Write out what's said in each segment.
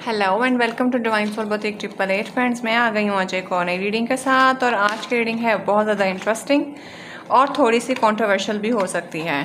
Hello and welcome to divine soul boutique 888 friends. मैं आ गई हूँ आज एक और नई रीडिंग के साथ। और आज की रीडिंग है बहुत ज़्यादा इंटरेस्टिंग और थोड़ी सी कंट्रोवर्शियल भी हो सकती है,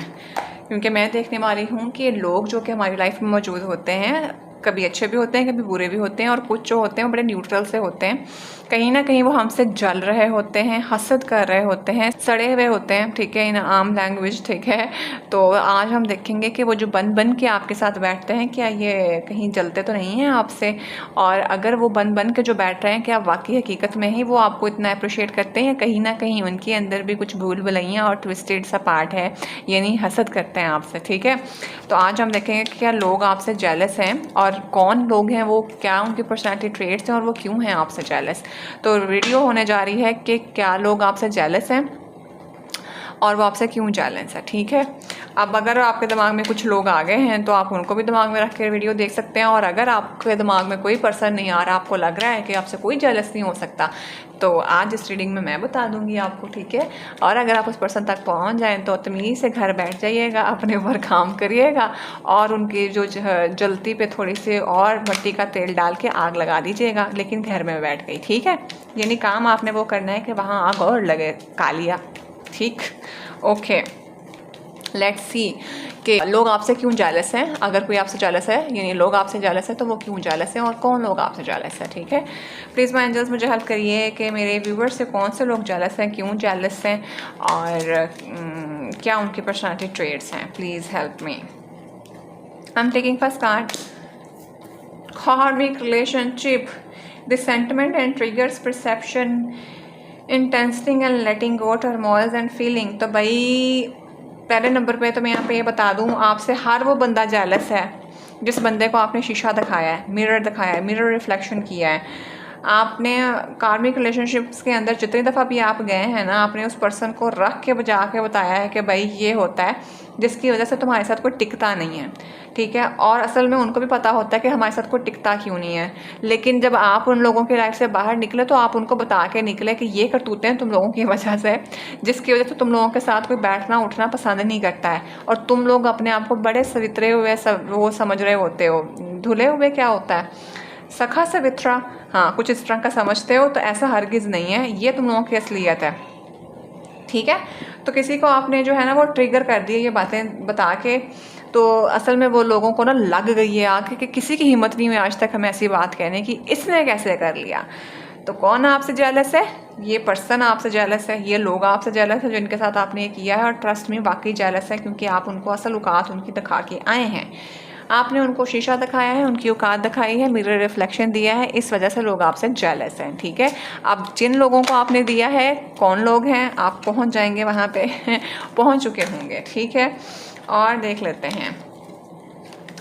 क्योंकि मैं देखने वाली हूँ कि लोग जो कि हमारी लाइफ में मौजूद होते हैं, कभी अच्छे भी होते हैं, कभी बुरे भी होते हैं, और कुछ जो होते हैं वो बड़े न्यूट्रल से होते हैं। कहीं ना कहीं वो हमसे जल रहे होते हैं, हसद कर रहे होते हैं, सड़े हुए होते हैं, ठीक है, इन आम लैंग्वेज, ठीक है। तो आज हम देखेंगे कि वो जो बन बन के आपके साथ बैठते हैं, क्या ये कहीं जलते तो नहीं हैं आपसे, और अगर वो बन बन के जो बैठ रहे हैं, क्या वाकई हकीकत में ही वो आपको इतना अप्रिशिएट करते हैं, या कहीं ना कहीं उनके अंदर भी कुछ भूल भुलैया और ट्विस्टेड सा पार्ट है, यानी हसद करते हैं आपसे, ठीक है। तो आज हम देखेंगे कि क्या लोग आपसे जेलस हैं, और कौन लोग हैं वो, क्या उनकी पर्सनैलिटी ट्रेट्स हैं, और वो क्यों हैं आपसे जेलस। तो वीडियो होने जा रही है कि क्या लोग आपसे जेलस हैं और वो आपसे क्यों जेलस है, ठीक है। अब अगर आपके दिमाग में कुछ लोग आ गए हैं तो आप उनको भी दिमाग में रख के वीडियो देख सकते हैं, और अगर आपके दिमाग में कोई पर्सन नहीं आ रहा, आपको लग रहा है कि आपसे कोई जेलस नहीं हो सकता, तो आज इस रीडिंग में मैं बता दूंगी आपको, ठीक है। और अगर आप उस पर्सन तक पहुंच जाएं तो तमीज़ से घर बैठ जाइएगा, अपने ऊपर काम करिएगा, और उनकी जो जलती पे थोड़ी सी और मिट्टी का तेल डाल के आग लगा दीजिएगा, लेकिन घर में बैठ गई, ठीक है। यानी काम आपने वो करना है कि वहाँ आग और लगे कालिया, ठीक। ओके, लेट्स सी कि लोग आपसे क्यों जेलस हैं। अगर कोई आपसे जेलस है, यानी लोग आपसे जेलस है, तो वो क्यों जेलस हैं और कौन लोग आपसे जेलस है, ठीक है। प्लीज़ माय एंजल्स मुझे हेल्प करिए कि मेरे व्यूवर्स से कौन से लोग जेलस हैं, क्यों जेलस हैं, और क्या उनकी पर्सनैलिटी ट्रेट्स हैं। Please help me. I am taking first card, karmic relationship, the sentiment and triggers perception, intensing and letting go, turmoils and feeling. तो भाई पहले नंबर पे तो मैं यहाँ पे ये बता दूँ, आपसे हर वो बंदा जेलस है जिस बंदे को आपने शीशा दिखाया है, मिरर दिखाया है, मिरर रिफ्लेक्शन किया है। आपने कार्मिक रिलेशनशिप्स के अंदर जितनी दफ़ा भी आप गए हैं ना, आपने उस पर्सन को रख के बजा के बताया है कि भाई ये होता है जिसकी वजह से तुम्हारे साथ कोई टिकता नहीं है, ठीक है। और असल में उनको भी पता होता है कि हमारे साथ कोई टिकता क्यों नहीं है, लेकिन जब आप उन लोगों की लाइफ से बाहर निकले तो आप उनको बता के निकले कि ये करतूतें हैं तुम लोगों की वजह से, जिसकी वजह से तुम लोगों के साथ कोई बैठना उठना पसंद नहीं करता है, और तुम लोग अपने आप को बड़े सवितरे हुए वो समझ रहे होते हो। धुले हुए क्या होता है, सखा सवित्रा, हाँ कुछ इस तरह का समझते हो, तो ऐसा हरगिज़ नहीं है, ये तुम लोगों की असलियत है, ठीक है। तो किसी को आपने जो है ना वो ट्रिगर कर दिए ये बातें बता के, तो असल में वो लोगों को ना लग गई है आके कि किसी की हिम्मत नहीं हुई आज तक हमें ऐसी बात कहने की, इसने कैसे कर लिया। तो कौन आपसे जेलस है, ये पर्सन आपसे जेलस है, ये लोग आपसे जेलस है जिनके साथ आपने ये किया है, और ट्रस्ट में वाकई जेलस है, क्योंकि आप उनको असल औकात उनकी दिखा के आए हैं। आपने उनको शीशा दिखाया है, उनकी औकात दिखाई है, मिरर रिफ्लेक्शन दिया है, इस वजह से लोग आपसे जेलस हैं, ठीक है। अब जिन लोगों को आपने दिया है, कौन लोग हैं, आप पहुंच जाएंगे वहाँ पे पहुंच चुके होंगे, ठीक है। और देख लेते हैं,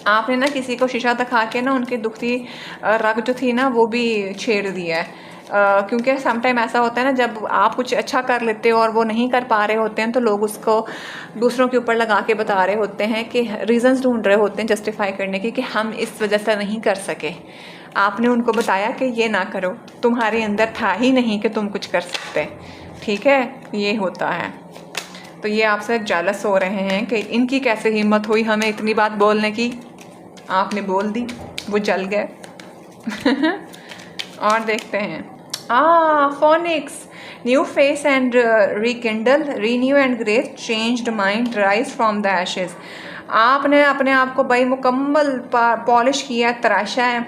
आपने ना किसी को शीशा दिखा के ना उनकी दुखती रग जो थी ना वो भी छेड़ दिया है। क्योंकि समटाइम ऐसा होता है ना, जब आप कुछ अच्छा कर लेते हो और वो नहीं कर पा रहे होते हैं, तो लोग उसको दूसरों के ऊपर लगा के बता रहे होते हैं कि रीजंस ढूंढ रहे होते हैं जस्टिफाई करने के कि हम इस वजह से नहीं कर सके। आपने उनको बताया कि ये ना करो, तुम्हारे अंदर था ही नहीं कि तुम कुछ कर सकते, ठीक है, ये होता है। तो ये आपसे जेलस हो रहे हैं कि इनकी कैसे हिम्मत हुई हमें इतनी बात बोलने की, आपने बोल दी, वो जल गए और देखते हैं, phoenix, new face and rekindle, renew and grace, changed mind, rise from the Ashes. आपने अपने आप को भाई मुकम्मल पॉलिश किया, तराशा है,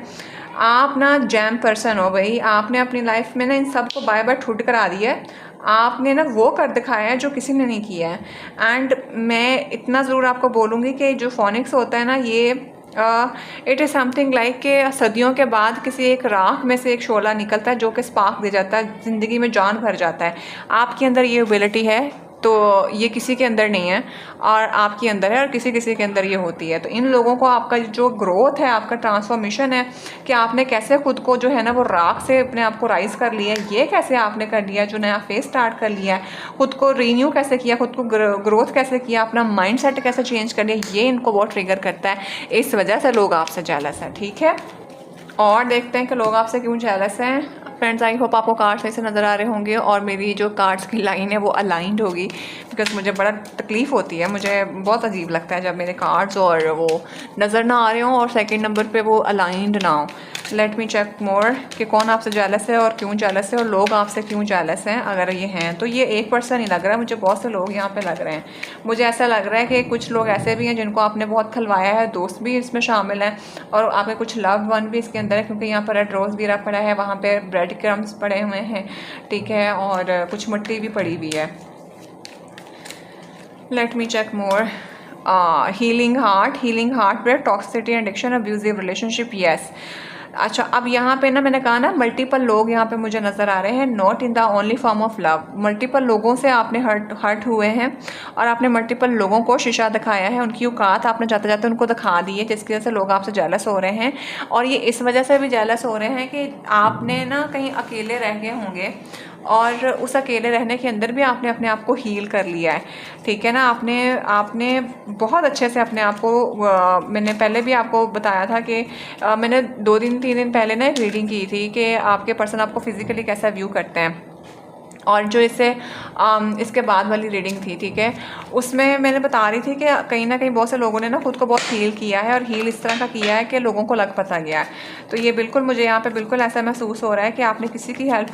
आप ना जैम पर्सन हो भाई। आपने अपनी लाइफ में ना इन सब को बाय बाय ठुड करा दिया है, आपने ना वो कर दिखाया है जो किसी ने नहीं किया है। एंड मैं इतना ज़रूर आपको बोलूँगी कि जो फोनिक्स होता है ना, ये इट इज़ समथिंग लाइक कि सदियों के बाद किसी एक राख में से एक शोला निकलता है जो कि स्पार्क दे जाता है, ज़िंदगी में जान भर जाता है। आपके अंदर ये एबिलिटी है, तो ये किसी के अंदर नहीं है, और आपके अंदर है, और किसी किसी के अंदर ये होती है। तो इन लोगों को आपका जो ग्रोथ है, आपका ट्रांसफॉर्मेशन है, कि आपने कैसे खुद को जो है ना वो राख से अपने आप को राइज कर लिया, ये कैसे आपने कर लिया, जो नया फेस स्टार्ट कर लिया, खुद को रीन्यू कैसे किया, खुद को ग्रोथ कैसे किया, अपना माइंड सेट कैसे चेंज कर लिया, ये इनको बहुत ट्रिगर करता है। इस वजह से लोग आपसे जेलस हैं, ठीक है। और देखते हैं कि लोग आपसे क्यों जेलस हैं। फ्रेंड्स, आई होप आपको कार्ड्स सही से नज़र आ रहे होंगे, और मेरी जो कार्ड्स की लाइन है वो अलाइंड होगी, बिकॉज मुझे बड़ा तकलीफ़ होती है, मुझे बहुत अजीब लगता है जब मेरे कार्ड्स और वो नज़र ना आ रहे हों, और सेकंड नंबर पे वो अलाइंड ना हो। लेट मी चेक मोर कि कौन आपसे जेलस है और क्यों जेलस है और लोग आपसे क्यों जेलस हैं अगर ये हैं तो। ये एक पर्सन ही लग रहा है मुझे, बहुत से लोग यहाँ पे लग रहे हैं। मुझे ऐसा लग रहा है कि कुछ लोग ऐसे भी हैं जिनको आपने बहुत खलवाया है, दोस्त भी इसमें शामिल हैं और आपके कुछ लव वन भी इसके अंदर है, क्योंकि यहाँ पर रेड रोज़ गिरा पड़ा है, वहाँ पर ब्रेड क्रम्स पड़े हुए हैं, ठीक है, और कुछ मिट्टी भी पड़ी हुई है। Let me check more. Healing heart break toxicity addiction abusive relationship, yes. अच्छा, अब यहाँ पे ना मैंने कहा ना मल्टीपल लोग यहाँ पे मुझे नज़र आ रहे हैं, not in the only form of love. Multiple लोगों से आपने हर्ट हुए हैं और आपने मल्टीपल लोगों को शीशा दिखाया है, उनकी औकात आपने जाते जाते उनको दिखा दी है, जिसकी वजह से लोग आपसे जेलस हो रहे हैं। और ये इस वजह से भी जेलस हो रहे हैं कि आपने ना कहीं अकेले रह गए होंगे और उस अकेले रहने के अंदर भी आपने अपने आप को हील कर लिया है, ठीक है ना। आपने बहुत अच्छे से अपने आप को मैंने पहले भी आपको बताया था कि मैंने 2-3 दिन पहले ना एक रीडिंग की थी कि आपके पर्सन आपको फिज़िकली कैसा व्यू करते हैं, और जो इसके बाद वाली रीडिंग थी, ठीक है, उसमें मैंने बता रही थी कि कहीं ना कहीं बहुत से लोगों ने ना खुद को बहुत हील किया है और हील इस तरह का किया है कि लोगों को लग पता गया है। तो ये बिल्कुल मुझे यहाँ पे बिल्कुल ऐसा महसूस हो रहा है कि आपने किसी की हेल्प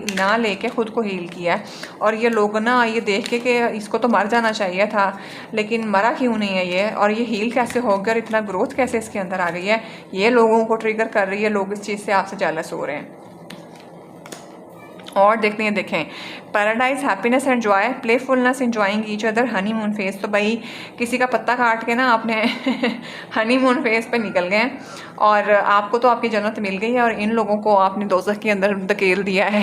ना लेके खुद को हील किया है। और ये लोग ना ये देख के कि इसको तो मर जाना चाहिए था, लेकिन मरा क्यों नहीं है ये, और ये हील कैसे हो गया और इतना ग्रोथ कैसे इसके अंदर आ गई है, ये लोगों को ट्रिगर कर रही है। लोग इस चीज़ से आपसे जेलस हो रहे हैं। और देखते हैं, देखें, paradise happiness and Joy playfulness enjoying each other honeymoon phase. तो भाई किसी का पत्ता काट के ना आपने हनीमून फेज पे निकल गए और आपको तो आपकी जन्नत मिल गई है और इन लोगों को आपने दोज़ख के अंदर धकेल दिया है।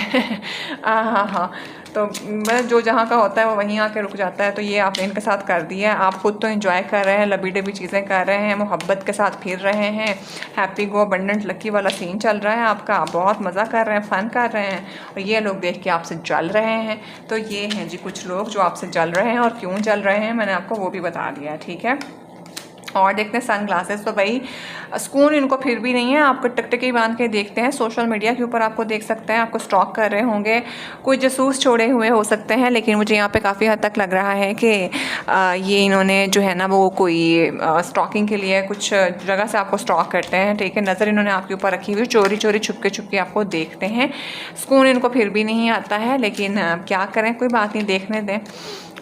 हाँ, तो मतलब जो जहाँ का होता है वो वहीं आके रुक जाता है। तो ये आपने इनके साथ कर दिया है। आप खुद तो एंजॉय कर रहे हैं, लबी डबी चीज़ें कर रहे हैं, मोहब्बत के साथ फिर रहे हैं, हैप्पी गो अबंडेंट लकी वाला सीन चल रहा है आपका, बहुत मज़ा कर रहे हैं, फ़न कर रहे हैं, और ये लोग देख के आपसे जल रहे हैं। तो ये हैं जी कुछ लोग जो आपसे जल रहे हैं, और क्यों जल रहे हैं मैंने आपको वो भी बता दिया है, ठीक है। और देखते हैं सन ग्लासेस। तो भाई सुकून इनको फिर भी नहीं है, आपको टकटकी बांध के देखते हैं, सोशल मीडिया के ऊपर आपको देख सकते हैं, आपको स्टॉक कर रहे होंगे, कोई जासूस छोड़े हुए हो सकते हैं, लेकिन मुझे यहाँ पे काफ़ी हद तक लग रहा है कि ये इन्होंने जो है ना वो कोई स्टॉकिंग के लिए कुछ जगह से आपको स्टॉक करते हैं, ठीक है। नज़र इन्होंने आपके ऊपर रखी हुई, चोरी चोरी छुपके आपको देखते हैं। सुकून इनको फिर भी नहीं आता है, लेकिन क्या करें, कोई बात नहीं, देखने दें।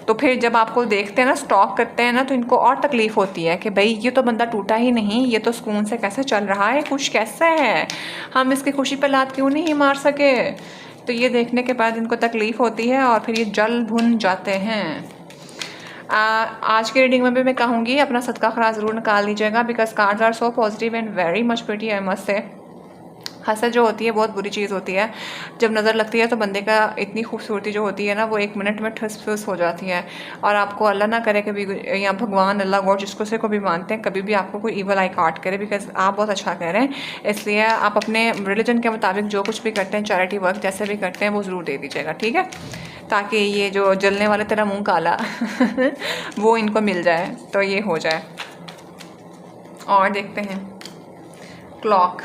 तो फिर जब आपको देखते हैं ना, स्टॉक करते हैं ना, तो इनको और तकलीफ़ होती है कि भाई ये तो बंदा टूटा ही नहीं, ये तो सुकून से कैसे चल रहा है, खुश कैसे है, हम इसकी खुशी पे लात क्यों नहीं मार सके। तो ये देखने के बाद इनको तकलीफ़ होती है और फिर ये जल भुन जाते हैं। आज की रीडिंग में भी मैं कहूँगी अपना सदका खराज ज़रूर निकाल लीजिएगा, because cards are so positive and very much pretty, I must say. हसद जो होती है बहुत बुरी चीज़ होती है, जब नज़र लगती है तो बंदे का इतनी खूबसूरती जो होती है ना वो 1 मिनट में ठस फुस हो जाती है। और आपको अल्लाह ना करे कभी, या भगवान अल्लाह गॉड जिसको से को भी मानते हैं, कभी भी आपको कोई ईवल आई काट करे, बिकॉज आप बहुत अच्छा कह रहे हैं। इसलिए आप अपने रिलीजन के मुताबिक जो कुछ भी करते हैं, चैरिटी वर्क जैसे भी करते हैं, वो ज़रूर दे दीजिएगा, ठीक है, ताकि ये जो जलने वाले तेरा मुँह काला वो इनको मिल जाए, तो ये हो जाए। और देखते हैं clock,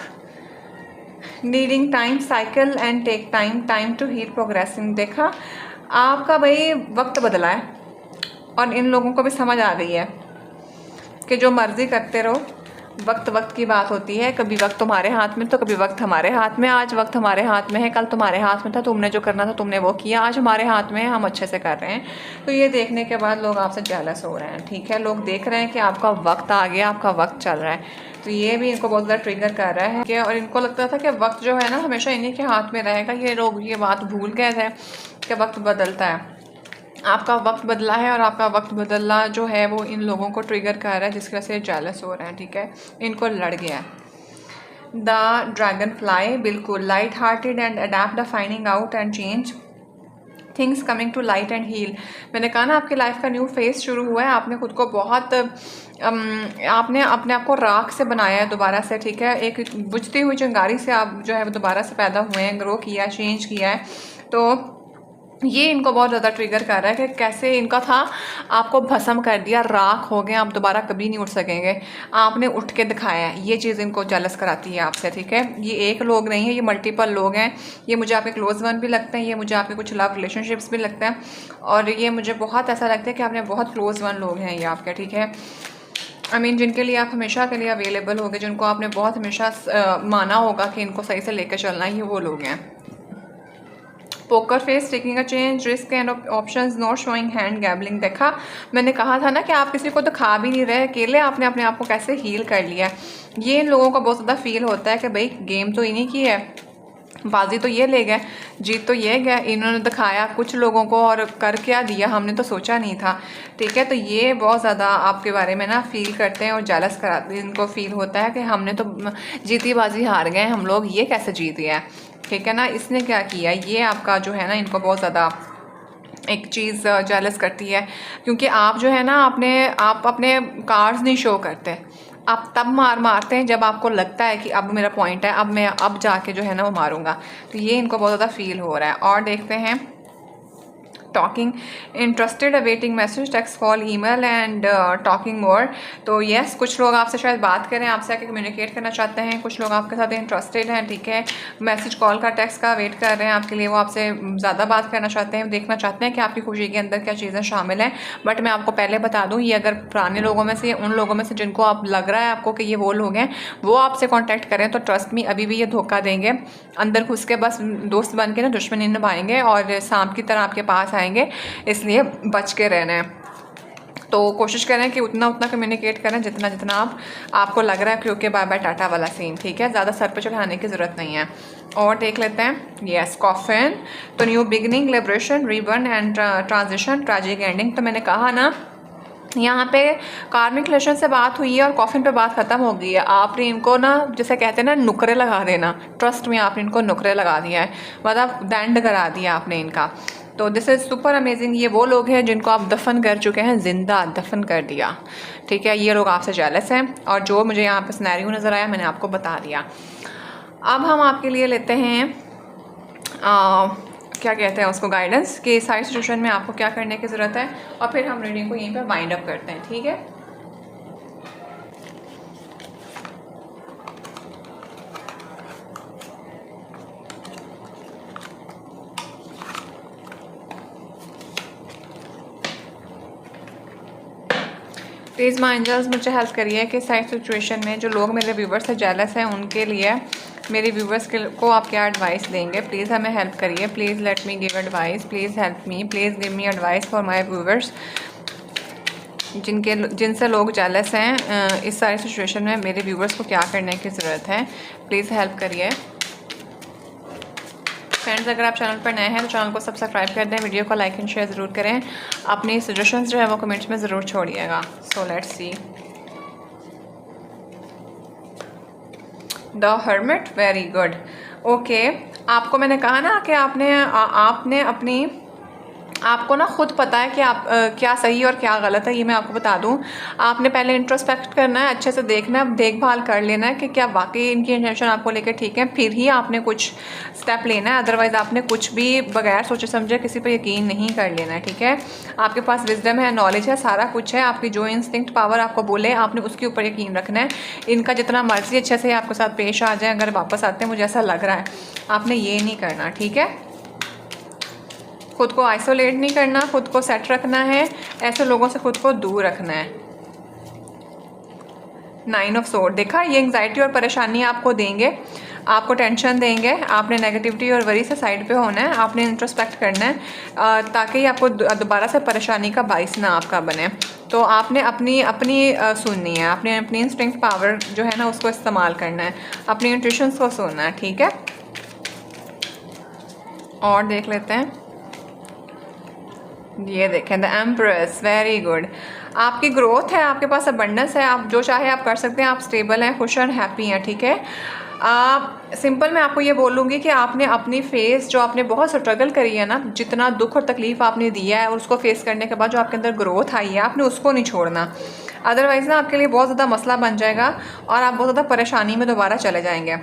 needing time cycle and take time to heal progressing. देखा, आपका भाई वक्त बदला है और इन लोगों को भी समझ आ गई है कि जो मर्ज़ी करते रहो, वक्त की बात होती है, कभी वक्त तुम्हारे हाथ में तो कभी वक्त हमारे हाथ में। आज वक्त हमारे हाथ में है, कल तुम्हारे हाथ में था, तुमने जो करना था तुमने वो किया, आज हमारे हाथ में है, हम अच्छे से कर रहे हैं। तो ये देखने के बाद लोग आपसे जेलस हो रहे हैं, ठीक है, लोग देख रहे हैं कि आपका वक्त आ गया, आपका वक्त चल रहा है। तो ये भी इनको बहुत ज़्यादा ट्रिगर कर रहा है कि, और इनको लगता था कि वक्त जो है ना हमेशा इन्हीं के हाथ में रहेगा। ये लोग ये बात भूल गए थे कि वक्त बदलता है। आपका वक्त बदला है और आपका वक्त बदलना जो है वो इन लोगों को ट्रिगर कर रहा है, जिसकी वजह से जेलस हो रहे हैं, ठीक है, इनको लड़ गया है। द ड्रैगन फ्लाई, बिल्कुल light hearted and adept the finding out and change things coming to light and heal. मैंने कहा ना आपकी लाइफ का न्यू फेज शुरू हुआ है, आपने खुद को बहुत आपने अपने आप को राख से बनाया है दोबारा से, ठीक है, एक बुझती हुई चिंगारी से आप जो है दोबारा से पैदा हुए हैं, ग्रो किया, चेंज किया है। तो ये इनको बहुत ज़्यादा ट्रिगर कर रहा है कि कैसे इनका था, आपको भस्म कर दिया, राख हो गए, आप दोबारा कभी नहीं उठ सकेंगे, आपने उठ के दिखाया है। ये चीज़ इनको जेलस कराती है आपसे, ठीक है। ये एक लोग नहीं है, ये मल्टीपल लोग हैं। ये मुझे आपके क्लोज वन भी लगते हैं, ये मुझे आपके कुछ लव रिलेशनशिप्स भी लगते हैं, और ये मुझे बहुत ऐसा लगता है कि आपने बहुत क्लोज वन लोग हैं ये आपके, ठीक है। जिनके लिए आप हमेशा के लिए अवेलेबल होगे, जिनको आपने बहुत हमेशा माना होगा कि इनको सही से लेकर चलना ही, वो लोग हैं। Poker face, taking a change, risk and options, not showing hand, gambling. देखा, मैंने कहा था ना कि आप किसी को तो खा भी नहीं रहे, अकेले आपने अपने आप को कैसे हील कर लिया। ये इन लोगों को बहुत ज़्यादा फील होता है कि भाई गेम तो इन्हीं की है, बाजी तो ये ले गए, जीत तो ये गए, इन्होंने दिखाया कुछ लोगों को और कर क्या दिया, हमने तो सोचा नहीं था। ठीक है, तो ये बहुत ज़्यादा आपके बारे में ना फील करते हैं और जेलस कराते हैं। इनको फील होता है कि हमने तो जीती बाजी हार गए हम लोग, ये कैसे जीत गया। ठीक है ना, इसने क्या किया, ये आपका जो है ना, इनको बहुत ज़्यादा एक चीज़ जेलस करती है, क्योंकि आप जो है ना आप अपने कार्ड्स नहीं शो करते। आप तब मारते हैं जब आपको लगता है कि अब मेरा पॉइंट है, अब मैं अब जाके जो है ना वो मारूंगा। तो ये इनको बहुत ज़्यादा फील हो रहा है। और देखते हैं talking, interested, awaiting message, text, call, email and talking मोर। तो यस, कुछ लोग आपसे शायद बात करें, आपसे आके कम्युनिकेट करना चाहते हैं, कुछ लोग आपके साथ इंटरेस्टेड हैं। ठीक है, मैसेज, कॉल का, टेक्स्ट का वेट कर रहे हैं आपके लिए, वो आपसे ज़्यादा बात करना चाहते हैं, देखना चाहते हैं कि आपकी खुशी के अंदर क्या चीज़ें शामिल हैं। बट मैं आपको पहले बता दूँ, ये अगर पुराने लोगों में से, उन लोगों में से जिनको आप लग रहा है आपको कि ये वो लोग हैं, वो आपसे कॉन्टैक्ट करें तो ट्रस्ट मी अभी भी ये धोखा देंगे, अंदर घुस के बस दोस्त बन के ना दुश्मनी निभाएंगे और सांप की तरह आपके पास आएंगे। इसलिए बच के रहना है। तो कोशिश करें कि उतना कम्युनिकेट करें जितना आपको लग रहा है, क्योंकि बाय बाय टाटा वाला सीन। ठीक है, ज़्यादा सर पे चढ़ाने की ज़रूरत नहीं है। और देख लेते हैं, यस, कॉफिन, तो new beginning, liberation, reborn and transition, tragic ending. तो मैंने कहा ना, यहाँ पे कार्मिक रिलेशन से बात हुई है और कॉफिन पे बात ख़त्म हो गई है। आपने इनको ना, जैसे कहते हैं ना, नुकरे लगा देना, ट्रस्ट में आपने इनको नुकरे लगा दिया है, मतलब दैंड करा दिया आपने इनका। तो दिस इज़ सुपर अमेजिंग। ये वो लोग हैं जिनको आप दफन कर चुके हैं, ज़िंदा दफन कर दिया। ठीक है, ये लोग आपसे जेलस हैं और जो मुझे यहाँ पे सिनेरियो नज़र आया मैंने आपको बता दिया। अब हम आपके लिए लेते हैं क्या कहते हैं उसको, गाइडेंस, कि सारी सिचुएशन में आपको क्या करने की ज़रूरत है, और फिर हम रीडिंग को यहीं पे वाइंड अप करते हैं। ठीक है, प्लीज़ माय एंजल्स मुझे हेल्प करिए कि साइड सिचुएशन में जो लोग मेरे व्यूवर्स से जेलस हैं उनके लिए मेरे व्यूवर्स को आप क्या एडवाइस देंगे। प्लीज़ हमें हेल्प करिए, please let me give advice, please help me, please give me advice for my viewers जिनसे लोग जेलस हैं। इस सारी सिचुएशन में मेरे व्यूवर्स को क्या करने की ज़रूरत है, प्लीज़ हेल्प करिए। फ्रेंड्स, अगर आप चैनल पर नए हैं तो चैनल को सब्सक्राइब कर दें, वीडियो को लाइक एंड शेयर ज़रूर करें, अपनी सजेशंस जो है वो कमेंट्स में ज़रूर छोड़िएगा। So let's see the hermit, very good. Okay, आपको मैंने कहा ना कि आपने अपनी आपको ना खुद पता है कि आप क्या सही और क्या गलत है। ये मैं आपको बता दूं, आपने पहले इंट्रोस्पेक्ट करना है, अच्छे से देखना है, देखभाल कर लेना है कि क्या वाकई इनकी इंटेंशन आपको लेकर ठीक है, फिर ही आपने कुछ स्टेप लेना है। अदरवाइज़ आपने कुछ भी बगैर सोचे समझे किसी पर यकीन नहीं कर लेना है। ठीक है, आपके पास विजडम है, नॉलेज है, सारा कुछ है, आपकी जो इंस्टिंक्ट पावर आपको बोले आपने उसके ऊपर यकीन रखना है। इनका जितना मर्जी अच्छे से आपके साथ पेश आ जाए, अगर वापस आते हैं मुझे ऐसा लग रहा है, आपने ये नहीं करना। ठीक है, खुद को आइसोलेट नहीं करना, खुद को सेट रखना है, ऐसे लोगों से खुद को दूर रखना है। 9 ऑफ सोर्ड, देखा, ये एंग्जाइटी और परेशानी आपको देंगे, आपको टेंशन देंगे, आपने नेगेटिविटी और वरी से साइड पे होना है, आपने इंट्रोस्पेक्ट करना है ताकि आपको दोबारा से परेशानी का बाइस ना आपका बने। तो आपने अपनी सुननी है, आपने अपनी इंस्टिंक्ट पावर जो है ना उसको इस्तेमाल करना है, अपनी इंट्यूशंस को सुनना है। ठीक है, और देख लेते हैं, ये देखें द एम्प्रेस, वेरी गुड। आपकी ग्रोथ है, आपके पास अबंडेंस है, आप जो चाहे आप कर सकते हैं, आप स्टेबल हैं, खुश और हैप्पी हैं। ठीक है, सिंपल मैं आपको ये बोलूँगी कि आपने अपनी फेस जो आपने बहुत स्ट्रगल करी है ना, जितना दुख और तकलीफ़ आपने दिया है और उसको फेस करने के बाद जो आपके अंदर ग्रोथ आई है, आपने उसको नहीं छोड़ना। अदरवाइज़ ना आपके लिए बहुत ज़्यादा मसला बन जाएगा और आप बहुत ज़्यादा परेशानी में दोबारा चले जाएंगे।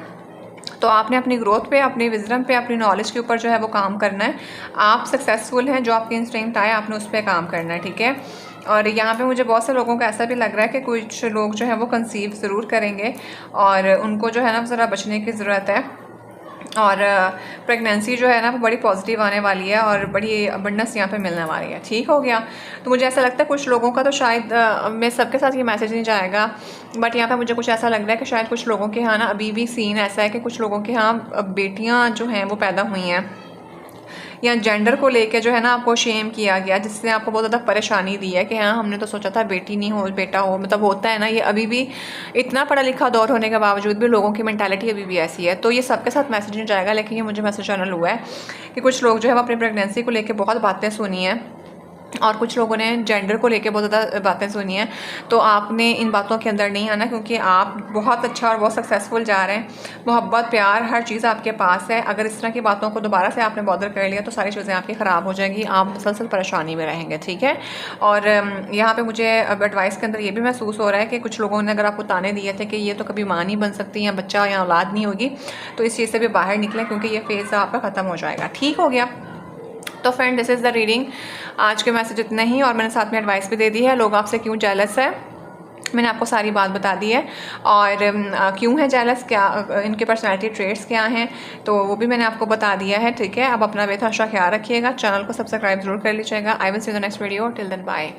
तो आपने अपनी ग्रोथ पे, अपनी विजडम पे, अपनी नॉलेज के ऊपर जो है वो काम करना है। आप सक्सेसफुल हैं, जो आपके इंस्टिंक्ट आए आपने उस पर काम करना है। ठीक है, और यहाँ पे मुझे बहुत से लोगों को ऐसा भी लग रहा है कि कुछ लोग जो है वो कंसीव ज़रूर करेंगे और उनको जो है ना ज़रा बचने की ज़रूरत है। और प्रेगनेंसी जो है ना वो बड़ी पॉजिटिव आने वाली है और बड़ी अबंडेंस यहाँ पे मिलने वाली है। ठीक हो गया। तो मुझे ऐसा लगता है कुछ लोगों का तो शायद मैं सबके साथ ये मैसेज नहीं जाएगा, बट यहाँ पे मुझे कुछ ऐसा लग रहा है कि शायद कुछ लोगों के यहाँ ना अभी भी सीन ऐसा है कि कुछ लोगों के यहाँ बेटियाँ जो हैं वो पैदा हुई हैं, या जेंडर को लेके जो है ना आपको शेम किया गया, जिससे आपको बहुत ज़्यादा परेशानी दी है कि हाँ हमने तो सोचा था बेटी नहीं हो बेटा हो। मतलब होता है ना, ये अभी भी इतना पढ़ा लिखा दौर होने के बावजूद भी लोगों की मेंटालिटी अभी भी ऐसी है। तो ये सबके साथ मैसेज नहीं जाएगा, लेकिन ये मुझे मैसेज चैनल हुआ है कि कुछ लोग जो है वो अपनी प्रेगनेंसी को लेकर बहुत बातें सुनी हैं और कुछ लोगों ने जेंडर को लेके बहुत ज़्यादा बातें सुनी हैं। तो आपने इन बातों के अंदर नहीं आना, क्योंकि आप बहुत अच्छा और बहुत सक्सेसफुल जा रहे हैं। मोहब्बत, प्यार, हर चीज़ आपके पास है। अगर इस तरह की बातों को दोबारा से आपने बॉदर कर लिया तो सारी चीज़ें आपकी ख़राब हो जाएंगी, आप मुसलसल परेशानी में रहेंगे। ठीक है। और यहाँ पर मुझे एडवाइस के अंदर ये भी महसूस हो रहा है कि कुछ लोगों ने अगर आपको ताने दिए थे कि ये तो कभी माँ नहीं बन सकती या बच्चा या औलाद नहीं होगी, तो इस चीज़ से भी बाहर निकलें, क्योंकि ये फेज़ आपका ख़त्म हो जाएगा। ठीक हो गया। तो friend, this is the reading. आज के मैसेज इतने ही, और मैंने साथ में एडवाइस भी दे दी है। लोग आपसे क्यों जेलस है मैंने आपको सारी बात बता दी है, और क्यों है जेलस, क्या इनके पर्सनैलिटी ट्रेट्स क्या हैं, तो वो भी मैंने आपको बता दिया है। ठीक है। अब अपना बेहद ख्याल रखिएगा, चैनल को सब्सक्राइब जरूर कर लीजिएगा। I will see the next video. Till then bye.